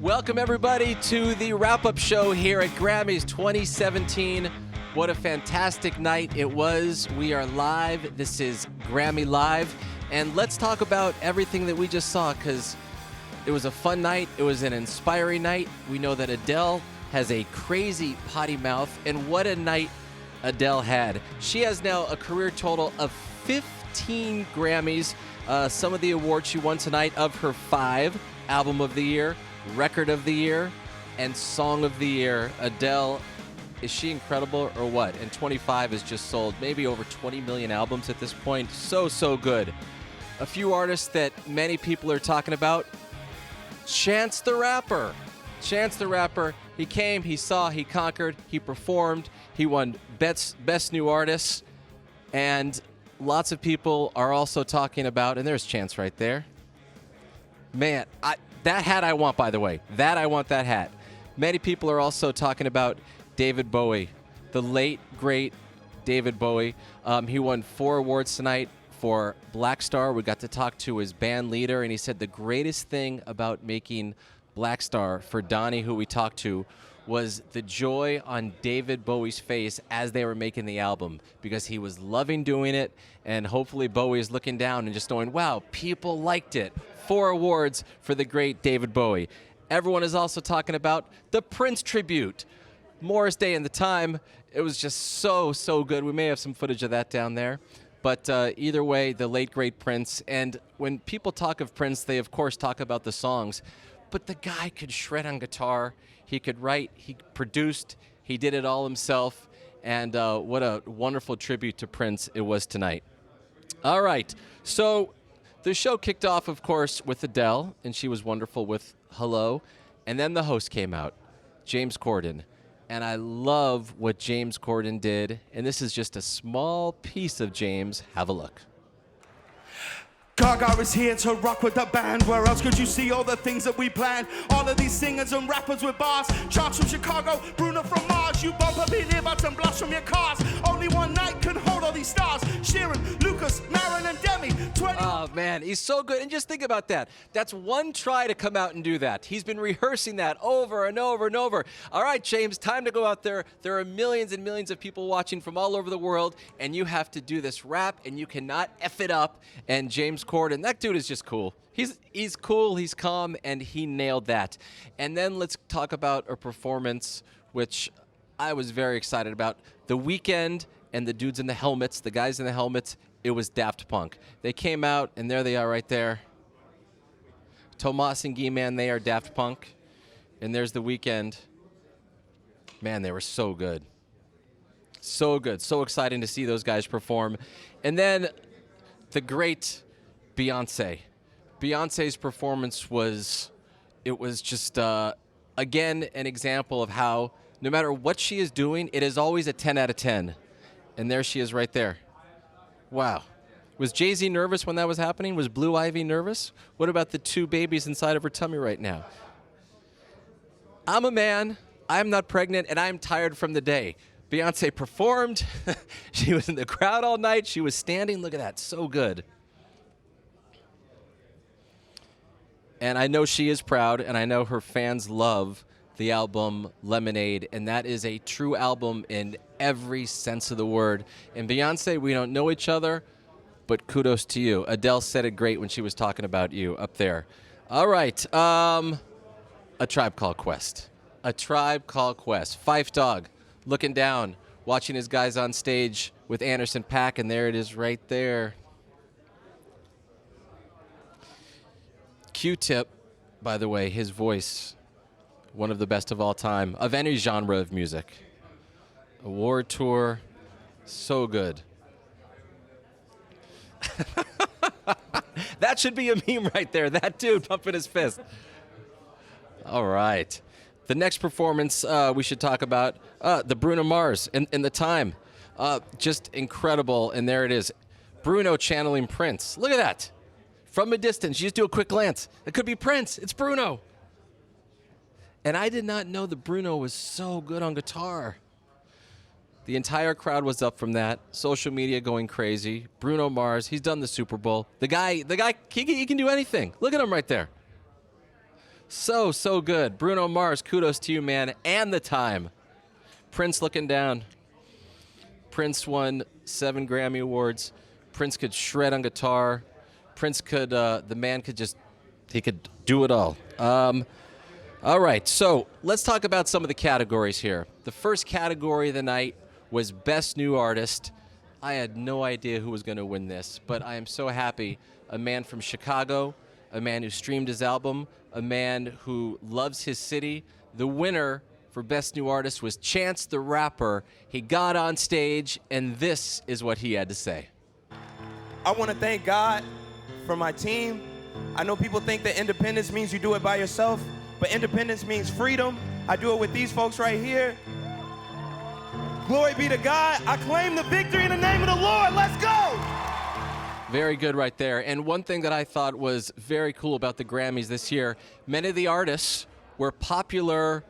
Welcome, everybody, to the wrap-up show here at Grammys 2017. What a fantastic night it was. We are live. This is Grammy Live. And let's talk about everything that we just saw, because it was a fun night. It was an inspiring night. We know that Adele has a crazy potty mouth, and what a night Adele had. She has now a career total of 15 Grammys. Some of the awards she won tonight of her 5: Album of the Year, Record of the Year, and Song of the Year. Adele, is she incredible or what? And 25 has just sold maybe over 20 million albums at this point. So good. A few artists that many people are talking about. Chance the Rapper. Chance the Rapper. He came, he saw, he conquered, he performed, he won Best New Artist, and lots of people are also talking about, and there's Chance right there. Man, that hat I want, by the way. I want that hat. Many people are also talking about David Bowie, the late, great David Bowie. He won 4 awards tonight for Black Star. We got to talk to his band leader, and he said the greatest thing about making Black Star for Donnie, who we talked to, was the joy on David Bowie's face as they were making the album, because he was loving doing it, and hopefully Bowie is looking down and just going, wow, people liked it. 4 awards for the great David Bowie. Everyone is also talking about the Prince tribute. Morris Day and the Time. It was just so good. We may have some footage of that down there. But either way, the late, great Prince. And when people talk of Prince, they, of course, talk about the songs. But the guy could shred on guitar. He could write. He produced. He did it all himself. And what a wonderful tribute to Prince it was tonight. All right. So the show kicked off, of course, with Adele. And she was wonderful with Hello. And then the host came out, James Corden. And I love what James Corden did. And this is just a small piece of James. Have a look. Gaga is here to rock with the band. Where else could you see all the things that we planned? All of these singers and rappers with bars. Sharks from Chicago, Bruno from Mars. You bump up in earbuds and blast from your cars. Only one night can hold all these stars. Sheeran, Lucas, Maron, and Demi. Oh, man, he's so good. And just think about that. That's one try to come out and do that. He's been rehearsing that over and over and over. All right, James, time to go out there. There are millions and millions of people watching from all over the world, and you have to do this rap, and you cannot F it up. And James Corden, that dude is just cool. He's cool, he's calm, and he nailed that. And then let's talk about a performance which I was very excited about. The Weeknd and the dudes in the helmets, the guys in the helmets, it was Daft Punk. They came out, and there they are right there. Tomas and Guy-Man, they are Daft Punk. And there's the Weeknd. Man, they were so good. So good. So exciting to see those guys perform. And then the great Beyonce. Beyonce's performance was just, again, an example of how no matter what she is doing, it is always a 10 out of 10. And there she is right there. Wow. Was Jay-Z nervous when that was happening? Was Blue Ivy nervous? What about the 2 babies inside of her tummy right now? I'm a man. I'm not pregnant, and I'm tired from the day. Beyonce performed. She was in the crowd all night. She was standing. Look at that. So good. And I know she is proud, and I know her fans love the album Lemonade, and that is a true album in every sense of the word. And Beyonce, we don't know each other, but kudos to you. Adele said it great when she was talking about you up there. All right, A Tribe Called Quest. A Tribe Called Quest. Phife Dawg looking down, watching his guys on stage with Anderson .Paak, and there it is right there. Q-Tip, by the way, his voice, one of the best of all time, of any genre of music. Award tour, so good. That should be a meme right there, that dude pumping his fist. All right. The next performance we should talk about, the Bruno Mars in the time. Just incredible, and there it is. Bruno channeling Prince. Look at that. From a distance, you just do a quick glance. It could be Prince. It's Bruno. And I did not know that Bruno was so good on guitar. The entire crowd was up from that. Social media going crazy. Bruno Mars, he's done the Super Bowl. The guy, he can do anything. Look at him right there. So good. Bruno Mars, kudos to you, man, and the time. Prince looking down. Prince won 7 Grammy Awards. Prince could shred on guitar. Prince could, the man could just, he could do it all. All right, so let's talk about some of the categories here. The first category of the night was Best New Artist. I had no idea who was going to win this, but I am so happy. A man from Chicago, a man who streamed his album, a man who loves his city. The winner for Best New Artist was Chance the Rapper. He got on stage, and this is what he had to say. I want to thank God for my team. I know people think that independence means you do it by yourself, but independence means freedom. I do it with these folks right here. Glory be to God. I claim the victory in the name of the Lord. Let's go. Very good right there. And one thing that I thought was very cool about the Grammys this year, many of the artists were popular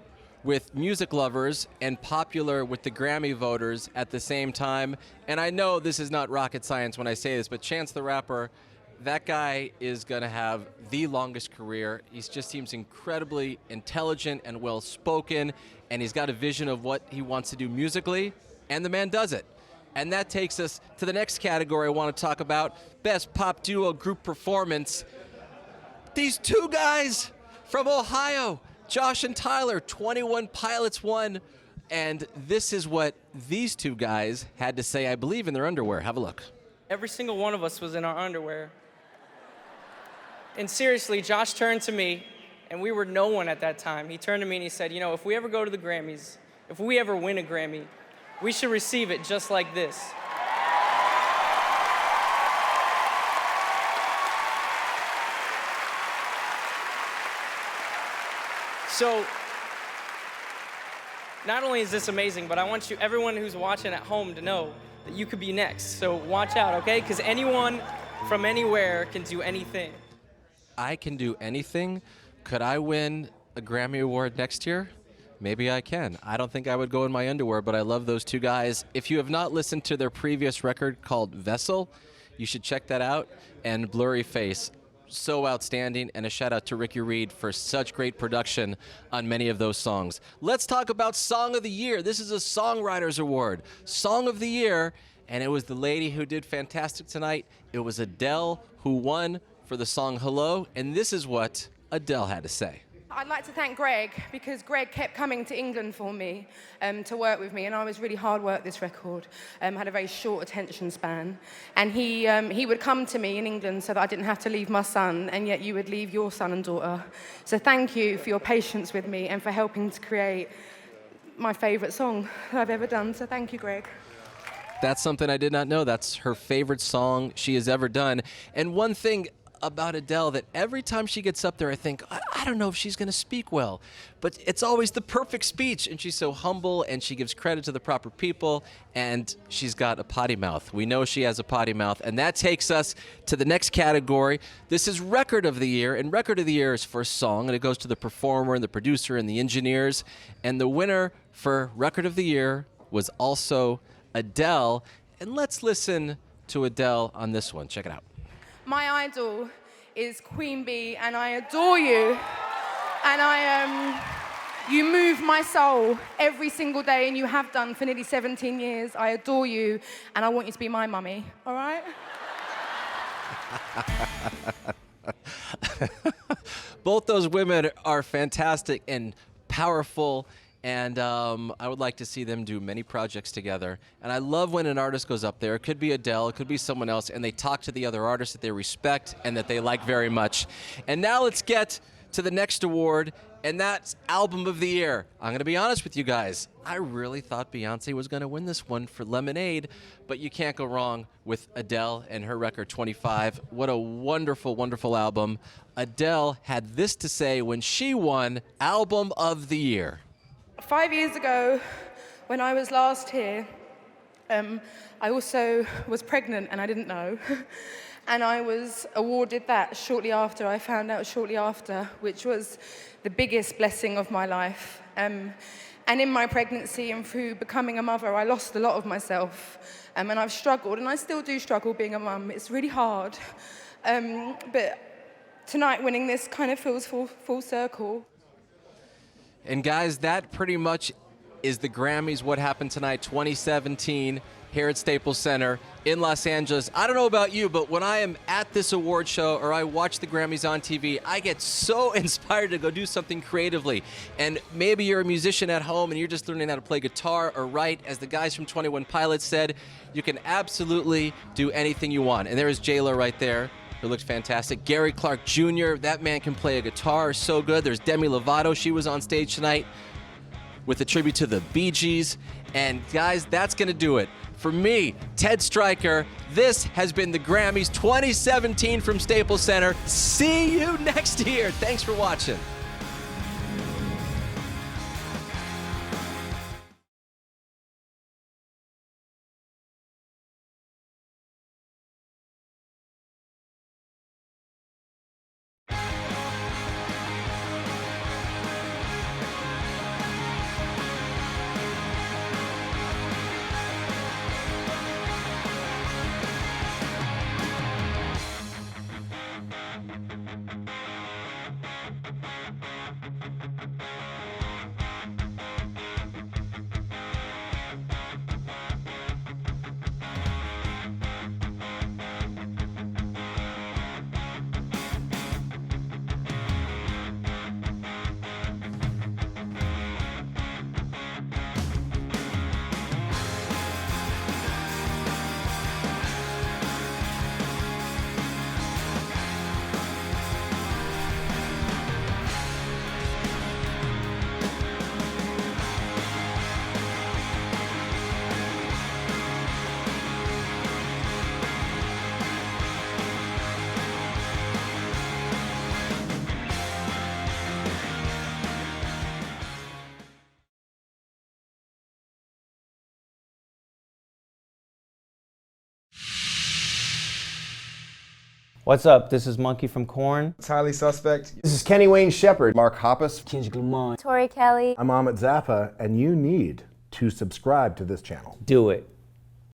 with music lovers and popular with the Grammy voters at the same time. And I know this is not rocket science when I say this, but Chance the Rapper, that guy is going to have the longest career. He just seems incredibly intelligent and well-spoken, and he's got a vision of what he wants to do musically, and the man does it. And that takes us to the next category I want to talk about, Best Pop Duo Group Performance. These two guys from Ohio, Josh and Tyler, 21 Pilots won, and this is what these two guys had to say, I believe, in their underwear. Have a look. Every single one of us was in our underwear. And seriously, Josh turned to me, and we were no one at that time. He turned to me and he said, you know, if we ever go to the Grammys, if we ever win a Grammy, we should receive it just like this. So, not only is this amazing, but I want everyone who's watching at home to know that you could be next. So watch out, okay? Because anyone from anywhere can do anything. I can do anything. Could I win a Grammy Award next year? Maybe I can. I don't think I would go in my underwear, but I love those two guys. If you have not listened to their previous record called Vessel, you should check that out. And Blurry Face, so outstanding. And a shout out to Ricky Reed for such great production on many of those songs. Let's talk about Song of the Year. This is a Songwriters Award. Song of the Year, and it was the lady who did fantastic tonight. It was Adele who won for the song Hello, and this is what Adele had to say. I'd like to thank Greg, because Greg kept coming to England for me to work with me, and I was really hard work this record. Had a very short attention span, and he would come to me in England so that I didn't have to leave my son, and yet you would leave your son and daughter. So thank you for your patience with me and for helping to create my favourite song I've ever done. So thank you, Greg. That's something I did not know. That's her favorite song she has ever done. And one thing about Adele that every time she gets up there, I think, I don't know if she's going to speak well, but it's always the perfect speech, and she's so humble, and she gives credit to the proper people, and she's got a potty mouth. We know she has a potty mouth, and that takes us to the next category. This is Record of the Year, and Record of the Year is for a song, and it goes to the performer and the producer and the engineers, and the winner for Record of the Year was also Adele, and let's listen to Adele on this one. Check it out. My idol is Queen Bee, and I adore you. And you move my soul every single day, and you have done for nearly 17 years. I adore you, and I want you to be my mummy, all right? Both those women are fantastic and powerful, and I would like to see them do many projects together. And I love when an artist goes up there. It could be Adele, it could be someone else, and they talk to the other artists that they respect and that they like very much. And now let's get to the next award, and that's Album of the Year. I'm going to be honest with you guys. I really thought Beyonce was going to win this one for Lemonade, but you can't go wrong with Adele and her record 25. What a wonderful, wonderful album. Adele had this to say when she won Album of the Year. 5 years ago, when I was last here, I also was pregnant and I didn't know. And I was awarded that shortly after. I found out shortly after, which was the biggest blessing of my life. And And in my pregnancy and through becoming a mother, I lost a lot of myself. And I've struggled, and I still do struggle being a mum. It's really hard. But tonight, winning this kind of feels full circle. And guys, that pretty much is the Grammys, What Happened Tonight 2017 here at Staples Center in Los Angeles. I don't know about you, but when I am at this award show or I watch the Grammys on TV, I get so inspired to go do something creatively. And maybe you're a musician at home and you're just learning how to play guitar or write. As the guys from 21 Pilots said, you can absolutely do anything you want. And there is J-Lo right there, who looks fantastic. Gary Clark Jr., that man can play a guitar so good. There's Demi Lovato, she was on stage tonight with a tribute to the Bee Gees. And guys, that's gonna do it. For me, Ted Stryker, this has been the Grammys 2017 from Staples Center. See you next year. Thanks for watching. What's up? This is Monkey from Korn. It's highly suspect. This is Kenny Wayne Shepherd, Mark Hoppus, Kendrick Lamar. Tori Kelly. I'm Ahmet Zappa, and you need to subscribe to this channel. Do it.